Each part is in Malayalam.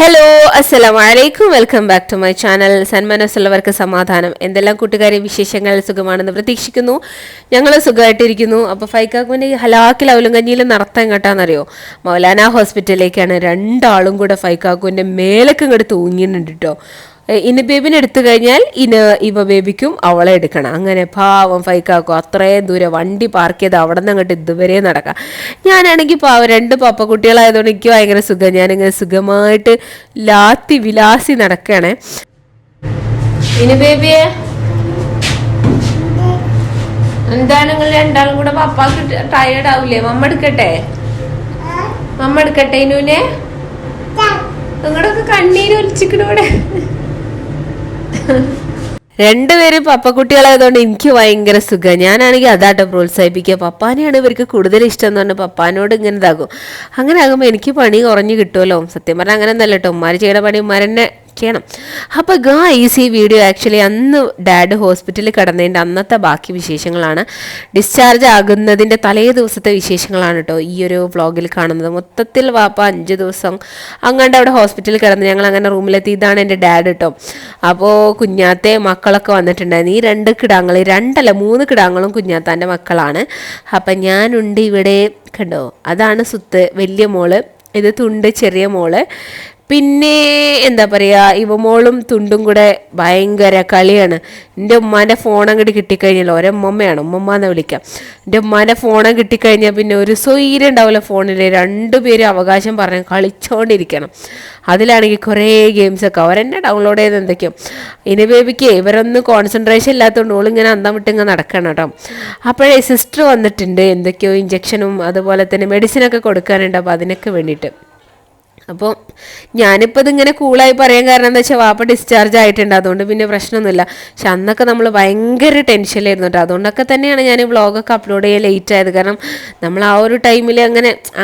ഹലോ അസ്സലാമു അലൈക്കും welcome back to my channel. സന്മനസ്സുള്ളവർക്ക് സമാധാനം. എന്തെല്ലാം കൂട്ടുകാരെ വിശേഷങ്ങൾ? സുഖമാണെന്ന് പ്രതീക്ഷിക്കുന്നു. ഞങ്ങൾ സുഖമായിട്ടിരിക്കുന്നു. അപ്പോൾ ഫൈക്കാക്കുവിൻ്റെ ഹലാക്കിൽ അവലും കഞ്ഞിയിലും നടത്താൻ കേട്ടാന്നറിയോ, മൗലാന ഹോസ്പിറ്റലിലേക്കാണ്. രണ്ടാളും കൂടെ ഫൈക്കാക്കുവിൻ്റെ മേലൊക്കെ ഇങ്ങോട്ട് തൂങ്ങിയിട്ടുണ്ട് കേട്ടോ. ഇന ബേബിനെ എടുത്തു കഴിഞ്ഞാൽ ഇവ ബേബിക്കും അവളെ എടുക്കണം. അങ്ങനെ പാവം ഫൈക്കാക്കും അത്രയും ദൂരം വണ്ടി പാർക്ക് ചെയ്ത് അവിടെ നിന്ന് അങ്ങോട്ട് ഇതുവരെ നടക്കാം. ഞാനാണെങ്കിൽ പാവം രണ്ട് പപ്പ കുട്ടികളായതുകൊണ്ട് എനിക്ക് ഭയങ്കര സുഖം. ഞാനിങ്ങനെ സുഖമായിട്ട് ലാത്തി വിലാസി നടക്കണേ. ഇന ബേബിയെ എന്താണ് നിങ്ങൾ രണ്ടാളും കൂടെ പപ്പാക്ക് ടയേർഡ് ആവൂലേ? മമ്മ എടുക്കട്ടെ ഇനുവിനെ. നിങ്ങളൊക്കെ കണ്ണീര് ഒലിച്ചിക്കണൂടെ. രണ്ടുപേരും പപ്പക്കുട്ടികളായതുകൊണ്ട് എനിക്ക് ഭയങ്കര സുഖം. ഞാനാണെങ്കിൽ അതാട്ടോ പ്രോത്സാഹിപ്പിക്കുക. പപ്പാനെയാണ് ഇവർക്ക് കൂടുതൽ ഇഷ്ടം എന്ന് പറഞ്ഞാൽ പപ്പാനോട് ഇങ്ങനെ ഇതാകും. അങ്ങനെ ആകുമ്പോൾ എനിക്ക് പണി കുറഞ്ഞു കിട്ടുമല്ലോ. സത്യം പറഞ്ഞാൽ അങ്ങനെ ഒന്നല്ല കേട്ടോ, ഉമ്മാർ ചെയ്യണ പണി ഉമ്മാർ തന്നെ ചെയ്യണം. അപ്പോൾ ഗായ്സ്, ഈ വീഡിയോ ആക്ച്വലി അന്ന് ഡാഡ് ഹോസ്പിറ്റലിൽ കിടന്നതിൻ്റെ അന്നത്തെ ബാക്കി വിശേഷങ്ങളാണ്. ഡിസ്ചാർജ് ആകുന്നതിൻ്റെ തലേ ദിവസത്തെ വിശേഷങ്ങളാണ് കേട്ടോ ഈ ഒരു വ്ളോഗിൽ കാണുന്നത്. മൊത്തത്തിൽ വാപ്പ 5 ദിവസം അങ്ങാണ്ട് അവിടെ ഹോസ്പിറ്റലിൽ കിടന്ന് ഞങ്ങൾ അങ്ങനെ റൂമിലെത്തി. ഇതാണ് എൻ്റെ ഡാഡ് കേട്ടോ. അപ്പോൾ കുഞ്ഞാത്തെ മക്കളൊക്കെ വന്നിട്ടുണ്ടായിരുന്നു. ഈ 2 കിടാങ്ങൾ, 3 കിടാങ്ങളും കുഞ്ഞാത്താൻ്റെ മക്കളാണ്. അപ്പം ഞാനുണ്ട് ഇവിടെ, കണ്ടോ, അതാണ് സുത്ത് വലിയ മോള്, ഇത് തുണ്ട് ചെറിയ മോള്. പിന്നെ എന്താ പറയുക, ഇവമോളും തുണ്ടും കൂടെ ഭയങ്കര കളിയാണ്. എൻ്റെ ഉമ്മാൻ്റെ ഫോൺ അങ്ങോട്ട് കിട്ടിക്കഴിഞ്ഞാൽ, ഒരമ്മമ്മയാണ്, ഉമ്മമ്മന്ന് വിളിക്കാം. എൻ്റെ ഉമ്മാൻ്റെ ഫോൺ കിട്ടിക്കഴിഞ്ഞാൽ പിന്നെ ഒരു സ്വൈര്യം ഉണ്ടാവില്ല ഫോണിൽ. 2 പേരും അവകാശം പറഞ്ഞ് കളിച്ചോണ്ടിരിക്കണം. അതിലാണെങ്കിൽ കുറേ ഗെയിംസൊക്കെ അവരെന്നെ ഡൗൺലോഡ് ചെയ്ത് എന്തൊക്കെയോ. ഇനി ബേബിക്ക് ഇവരൊന്നും കോൺസെൻട്രേഷൻ ഇല്ലാത്തതുകൊണ്ട് ഓളിങ്ങനെ അന്തം വിട്ടിങ്ങനെ നടക്കണം കേട്ടോ. അപ്പോഴേ സിസ്റ്റർ വന്നിട്ടുണ്ട്, എന്തൊക്കെയോ ഇഞ്ചക്ഷനും അതുപോലെ തന്നെ മെഡിസിനൊക്കെ കൊടുക്കാനുണ്ട്. അപ്പോൾ അതിനൊക്കെ വേണ്ടിയിട്ട്. അപ്പോൾ ഞാനിപ്പോൾ ഇതിങ്ങനെ കൂളായി പറയാൻ കാരണം എന്താ വെച്ചാൽ വാപ്പ ഡിസ്ചാർജ് ആയിട്ടുണ്ട്, അതുകൊണ്ട് പിന്നെ പ്രശ്നമൊന്നുമില്ല. പക്ഷെ അന്നൊക്കെ നമ്മൾ ഭയങ്കര ടെൻഷനിലായിരുന്നു കേട്ടോ. അതുകൊണ്ടൊക്കെ തന്നെയാണ് ഞാൻ ഈ വ്ളോഗൊക്കെ അപ്ലോഡ് ചെയ്യാൻ ലേറ്റ് ആയത്. കാരണം നമ്മൾ ആ ഒരു ടൈമിൽ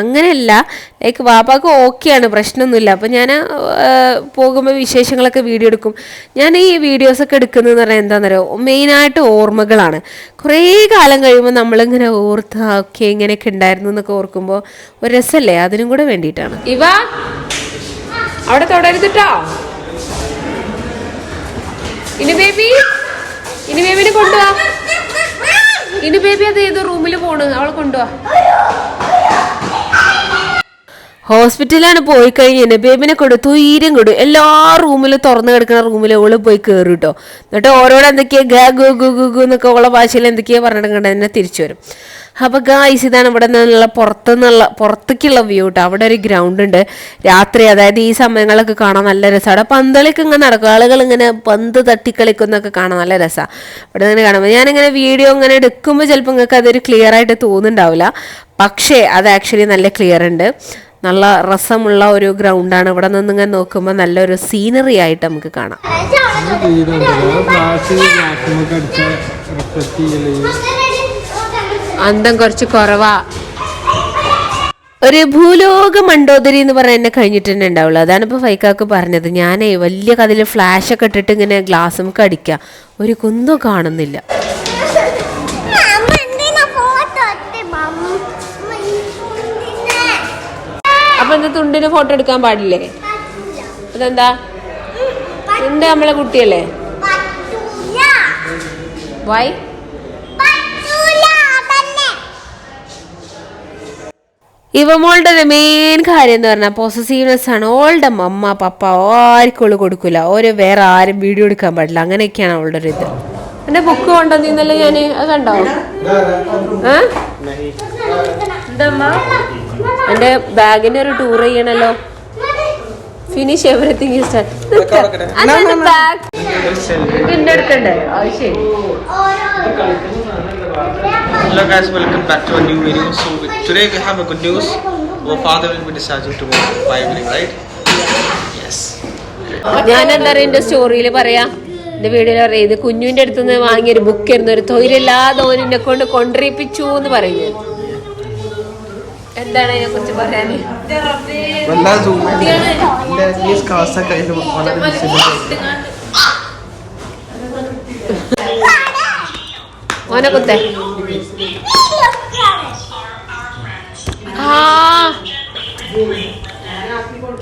അങ്ങനെയല്ല, ലൈക്ക് വാപ്പാക്ക് ഓക്കെയാണ്, പ്രശ്നമൊന്നുമില്ല. അപ്പോൾ ഞാൻ പോകുമ്പോൾ വിശേഷങ്ങളൊക്കെ വീഡിയോ എടുക്കും. ഞാൻ ഈ വീഡിയോസൊക്കെ എടുക്കുന്നതെന്ന് പറഞ്ഞാൽ എന്താണെന്നറിയോ, മെയിനായിട്ട് ഓർമ്മകളാണ്. കുറേ കാലം കഴിയുമ്പോൾ നമ്മളിങ്ങനെ ഓർത്ത് ഓക്കെ ഇങ്ങനെയൊക്കെ ഉണ്ടായിരുന്നു എന്നൊക്കെ ഓർക്കുമ്പോൾ ഒരു രസമല്ലേ, അതിനും കൂടെ വേണ്ടിയിട്ടാണ്. അവിടെ തൊടരുതിട്ടോ. ഇനി ബേബിനെ കൊണ്ടുപോവാ. ഇനി ബേബി അത് ഏതോ റൂമിൽ പോണ്, അവളെ കൊണ്ടുപോവാ. ഹോസ്പിറ്റലിലാണ് പോയി കഴിഞ്ഞ് ബേബിനെ തീരം കൊടുക്കും. എല്ലാ റൂമിലും തുറന്നു കിടക്കുന്ന റൂമിൽ ഓള് പോയി കയറി കേട്ടോ. എന്നിട്ട് ഓരോടെ എന്തൊക്കെയാ ഗു ഗു ഗു ഗു എന്നൊക്കെ ഉള്ള ഭാഷയിൽ എന്തൊക്കെയാ പറഞ്ഞിട്ട് എന്നെ തിരിച്ചു വരും. അപ്പോൾ ഗായ്സ്, ഇതാണ് ഇവിടെ നിന്നുള്ള പുറത്തേക്കുള്ള വ്യൂ കേട്ടോ. അവിടെ ഒരു ഗ്രൗണ്ട് ഉണ്ട്. രാത്രി, അതായത് ഈ സമയങ്ങളൊക്കെ കാണാൻ നല്ല രസമാണ്. അവിടെ പന്തളിക്ക് ഇങ്ങനെ നടക്കും, ആളുകൾ ഇങ്ങനെ പന്ത് തട്ടിക്കളിക്കുന്നൊക്കെ കാണാൻ നല്ല രസമാണ്. ഇവിടെ ഇങ്ങനെ കാണുമ്പോൾ ഞാനിങ്ങനെ വീഡിയോ ഇങ്ങനെ എടുക്കുമ്പോൾ ചിലപ്പോൾ നിങ്ങൾക്ക് അതൊരു ക്ലിയർ ആയിട്ട് തോന്നുന്നുണ്ടാവില്ല. പക്ഷേ അത് ആക്ച്വലി നല്ല ക്ലിയർ ഉണ്ട്. നല്ല രസമുള്ള ഒരു ഗ്രൗണ്ടാണ്. ഇവിടെ നിന്ന് ഇങ്ങനെ നോക്കുമ്പോൾ നല്ലൊരു സീനറി ആയിട്ട് നമുക്ക് കാണാം. അന്തം കുറച്ച് കുറവാ. ഒരു ഭൂലോക മണ്ടോദരി എന്ന് പറയാൻ എന്നെ കഴിഞ്ഞിട്ട് തന്നെ ഉണ്ടാവുള്ളൂ. അതാണ് ഇപ്പോൾ ഫൈക്കാക്ക് പറഞ്ഞത്. ഞാനേ വലിയ കഥയിൽ ഫ്ലാഷൊക്കെ ഇട്ടിട്ട് ഇങ്ങനെ ഗ്ലാസ് നമുക്ക് അടിക്കാം, ഒരു കുന്തം കാണുന്നില്ല. അപ്പൊ എന്താ തുണ്ടിന് ഫോട്ടോ എടുക്കാൻ പാടില്ലേ? അതെന്താ? തുണ്ട് നമ്മളെ കുട്ടിയല്ലേ? വൈ? ഇവമോളുടെ മെയിൻ കാര്യം എന്ന് പറഞ്ഞാൽ പോസസീവ്നെസ് ആണ്. ഓളുടെ മമ്മ പപ്പ ആർക്കും കൊടുക്കൂല, ഓരോ വേറെ ആരും വീഡിയോ എടുക്കാൻ പാടില്ല, അങ്ങനെയൊക്കെയാണ് അവളുടെ ഒരു ഇത്. എന്റെ ബുക്ക് കൊണ്ടുവന്നിന്നല്ലേ ഞാൻ, അത് കണ്ടോ? എന്താ എന്റെ ബാഗിന്റെ ഒരു ടൂർ ചെയ്യണല്ലോ. Finish everything is done. പിന്നെ എടുക്കണ്ടേ? അത് ശരി. Hello guys, welcome back to a new video. So today we have a good news. Our father will be discharging tomorrow by evening, right? Yes. ഞാൻ എന്താ പറയുക, എന്റെ സ്റ്റോറിയിൽ പറയാ, എന്റെ വീഡിയോയിൽ പറയാം, ഇത് കുഞ്ഞുവിന്റെ അടുത്തുനിന്ന് വാങ്ങിയൊരു ബുക്ക് ആയിരുന്നു. ഒരു തൊഴിലില്ലാതെ ഓനെ കൊണ്ട് കൊണ്ടിരിപ്പിച്ചു എന്ന് പറയുന്നത്. എന്താണ് അതിനെ കുറിച്ച് പറയാന്? ഓനെ കുത്തേ.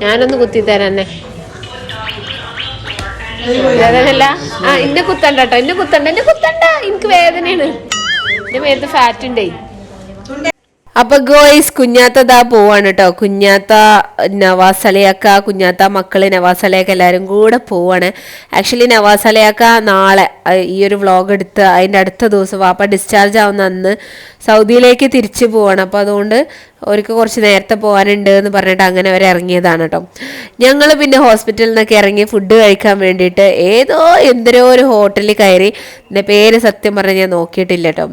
ഞാനൊന്ന് കുത്തിത്തരാന്നെ. വേദനല്ല. ഇന്നെ കുത്തണ്ട കേട്ടോ, എന്നെ കുത്തണ്ട, എനിക്ക് വേദനയാണ്. എന്റെ മേത്ത് ഫാറ്റ് ഉണ്ടേ. അപ്പൊ ഗോയ്സ് കുഞ്ഞാത്തതാ പോവാണ് കേട്ടോ. കുഞ്ഞാത്ത നവാസലയാക്ക, കുഞ്ഞാത്ത മക്കള് നവാസലയാക്ക എല്ലാരും കൂടെ പോവാണ്. ആക്ച്വലി നവാസലയാക്ക നാളെ ഈ ഒരു വ്ളോഗ് എടുത്ത് അതിന്റെ അടുത്ത ദിവസം വാപ്പ ഡിസ്ചാർജ് ആവുന്ന അന്ന് സൗദിയിലേക്ക് തിരിച്ചു പോവാണ്. അപ്പൊ അതുകൊണ്ട് അവർക്ക് കുറച്ച് നേരത്തെ പോകാനുണ്ട് എന്ന് പറഞ്ഞിട്ട് അങ്ങനെ അവർ ഇറങ്ങിയതാണ് കേട്ടോ. ഞങ്ങൾ പിന്നെ ഹോസ്പിറ്റലിൽ നിന്നൊക്കെ ഇറങ്ങി ഫുഡ് കഴിക്കാൻ വേണ്ടിയിട്ട് എന്തൊരോ ഒരു ഹോട്ടലിൽ കയറി. എൻ്റെ പേര് സത്യം പറഞ്ഞാൽ ഞാൻ നോക്കിയിട്ടില്ല കേട്ടോ.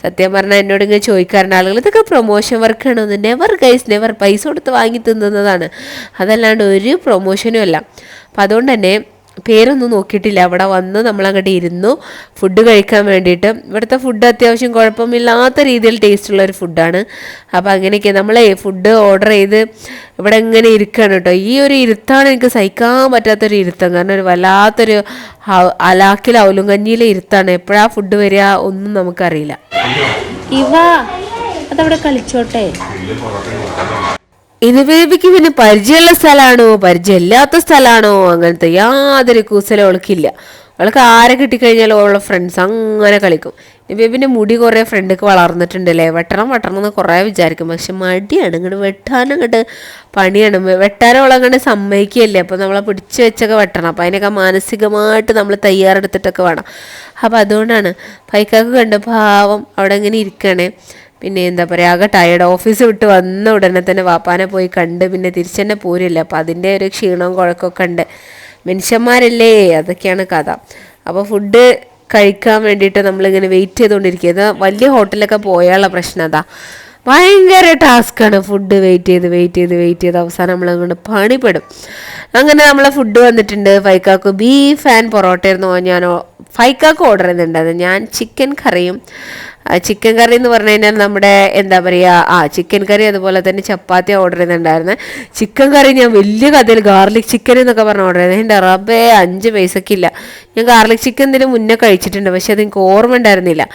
സത്യം പറഞ്ഞാൽ എന്നോട് ഇങ്ങനെ ചോദിക്കാറുണ്ട് ആളുകൾ, ഇതൊക്കെ പ്രൊമോഷൻ വർക്കാണോ? Never guys, never. പൈസ കൊടുത്ത് വാങ്ങി തിന്നുന്നതാണ്, അതല്ലാണ്ട് ഒരു പ്രൊമോഷനും അല്ല. അപ്പം അതുകൊണ്ട് തന്നെ പേരൊന്നും നോക്കിയിട്ടില്ല. അവിടെ വന്ന് നമ്മളങ്ങോട്ട് ഇരുന്നു ഫുഡ് കഴിക്കാൻ വേണ്ടിയിട്ട്. ഇവിടുത്തെ ഫുഡ് അത്യാവശ്യം കുഴപ്പമില്ലാത്ത രീതിയിൽ ടേസ്റ്റുള്ള ഒരു ഫുഡാണ്. അപ്പോൾ അങ്ങനെയൊക്കെ നമ്മളെ ഫുഡ് ഓർഡർ ചെയ്ത് ഇവിടെ ഇങ്ങനെ ഇരിക്കുകയാണ് കേട്ടോ. ഈ ഒരു ഇരുത്താണ് എനിക്ക് സഹിക്കാൻ പറ്റാത്തൊരു ഇരുത്തം. കാരണം ഒരു വല്ലാത്തൊരു അലാക്കിൽ ഔലും കഞ്ഞിയിലെ ഇരുത്താണ്. എപ്പോഴാ ഫുഡ് വരിക ഒന്നും നമുക്കറിയില്ല. അതവിടെ കളിച്ചോട്ടെ. ഇത് ബേബിക്ക് പിന്നെ പരിചയമുള്ള സ്ഥലമാണോ പരിചയമില്ലാത്ത സ്ഥലമാണോ അങ്ങനത്തെ യാതൊരു കൂസലും അവൾക്കില്ല. അവൾക്ക് ആരെ കിട്ടിക്കഴിഞ്ഞാലും അവളുടെ ഫ്രണ്ട്സ് അങ്ങനെ കളിക്കും. ബേബിൻ്റെ മുടി കുറേ ഫ്രണ്ടൊക്കെ വളർന്നിട്ടുണ്ടല്ലേ, വെട്ടണം എന്ന് കുറേ വിചാരിക്കും. പക്ഷെ മടിയാണ്, ഇങ്ങോട്ട് വെട്ടാനങ്ങോട്ട് പണിയാണ്. വെട്ടാനവളങ്ങോട്ട് സമ്മതിക്കുകയല്ലേ. അപ്പോൾ നമ്മളെ പിടിച്ച് വെച്ചൊക്കെ വെട്ടണം. അപ്പോൾ അതിനൊക്കെ മാനസികമായിട്ട് നമ്മൾ തയ്യാറെടുത്തിട്ടൊക്കെ വേണം. അപ്പോൾ അതുകൊണ്ടാണ് പൈക്കാക്ക് കണ്ട് പാവം അവിടെ ഇങ്ങനെ ഇരിക്കണേ. പിന്നെ എന്താ പറയുക, ആകെ ടയർഡ്. ഓഫീസ് വിട്ട് വന്ന ഉടനെ തന്നെ വാപ്പാനെ പോയി കണ്ട് പിന്നെ തിരിച്ചെന്നെ പോരില്ല. അപ്പോൾ അതിൻ്റെ ഒരു ക്ഷീണവും കുഴക്കമൊക്കെ ഉണ്ട്. മനുഷ്യന്മാരല്ലേ, അതൊക്കെയാണ് കഥ. അപ്പോൾ ഫുഡ് കഴിക്കാൻ വേണ്ടിയിട്ട് നമ്മളിങ്ങനെ വെയിറ്റ് ചെയ്തുകൊണ്ടിരിക്കുക. ഇത് വലിയ ഹോട്ടലൊക്കെ പോയാലുള്ള പ്രശ്നം അതാ, ഭയങ്കര ടാസ്ക്കാണ്. ഫുഡ് വെയിറ്റ് ചെയ്ത് അവസാനം നമ്മളങ്ങോട്ട് പണിപ്പെടും. അങ്ങനെ നമ്മളെ ഫുഡ് വന്നിട്ടുണ്ട്. ഫൈക്കാക്ക് ബീഫ് ആൻഡ് പൊറോട്ടയായിരുന്നു. ഞാൻ ഫൈക്കാക്ക് ഓർഡർ ചെയ്തിട്ടുണ്ടായിരുന്നു. ഞാൻ ചിക്കൻ കറിയും, ചിക്കൻ കറി എന്ന് പറഞ്ഞു കഴിഞ്ഞാൽ നമ്മുടെ എന്താ പറയുക, ചിക്കൻ കറി അതുപോലെ തന്നെ ചപ്പാത്തി ഓർഡർ ചെയ്തിട്ടുണ്ടായിരുന്നു. ചിക്കൻ കറി ഞാൻ വലിയ കഥയിൽ ഗാർലിക് ചിക്കൻ എന്നൊക്കെ പറഞ്ഞ് ഓർഡർ ചെയ്തത്. എൻ്റെ റബ്ബേ 5 പൈസക്കില്ല. ഞാൻ ഗാർലിക് ചിക്കൻ ഇതിന് മുന്നേ കഴിച്ചിട്ടുണ്ട്, പക്ഷെ അതെനിക്ക് ഓർമ്മ ഉണ്ടായിരുന്നില്ല.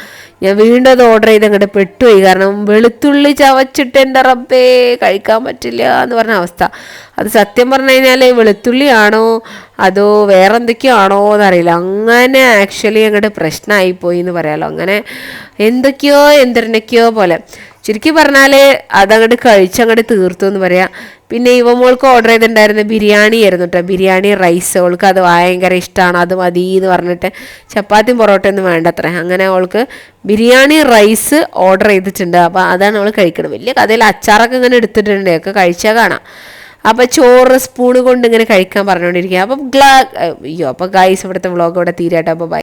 ഞാൻ വീണ്ടും അത് ഓർഡർ ചെയ്ത് അങ്ങോട്ട് പെട്ടുപോയി. കാരണം വെളുത്തുള്ളി ചവച്ചിട്ട് എൻ്റെ റബ്ബേ കഴിക്കാൻ പറ്റില്ല എന്ന് പറഞ്ഞ അവസ്ഥ. അത് സത്യം പറഞ്ഞു കഴിഞ്ഞാൽ വെളുത്തുള്ളിയാണോ അതോ വേറെ എന്തൊക്കെയോ ആണോ എന്നറിയില്ല. അങ്ങനെ ആക്ച്വലി അങ്ങോട്ട് പ്രശ്നമായിപ്പോയി എന്ന് പറയാമല്ലോ. അങ്ങനെ എന്തൊക്കെയോ പോലെ ചുരുക്കി പറഞ്ഞാൽ അതങ്ങോട്ട് കഴിച്ചങ്ങോട്ട് തീർത്തു എന്ന് പറയാം. പിന്നെ മോൾക്ക് ഓർഡർ ചെയ്തിട്ടുണ്ടായിരുന്ന ബിരിയാണി ആയിരുന്നു കേട്ടോ. ബിരിയാണി റൈസ്, അവൾക്ക് അത് ഭയങ്കര ഇഷ്ടമാണ്, അത് മതി എന്ന് പറഞ്ഞിട്ട് ചപ്പാത്തിയും പൊറോട്ടയൊന്നും വേണ്ടത്ര. അങ്ങനെ അവൾക്ക് ബിരിയാണി റൈസ് ഓർഡർ ചെയ്തിട്ടുണ്ട്. അപ്പോൾ അതാണ് അവൾ കഴിക്കണം. വലിയ കഥയിൽ അച്ചാറൊക്കെ ഇങ്ങനെ എടുത്തിട്ടുണ്ട്, ഒക്കെ കഴിച്ചാൽ കാണാം. അപ്പോൾ ചോറ് സ്പൂണ് കൊണ്ട് ഇങ്ങനെ കഴിക്കാൻ പറഞ്ഞുകൊണ്ടിരിക്കുക. അപ്പം അപ്പോൾ ഗൈസ് ഇവിടുത്തെ വ്ളോഗ് ഇവിടെ തീരാട്ടോ. അപ്പോൾ ബൈ.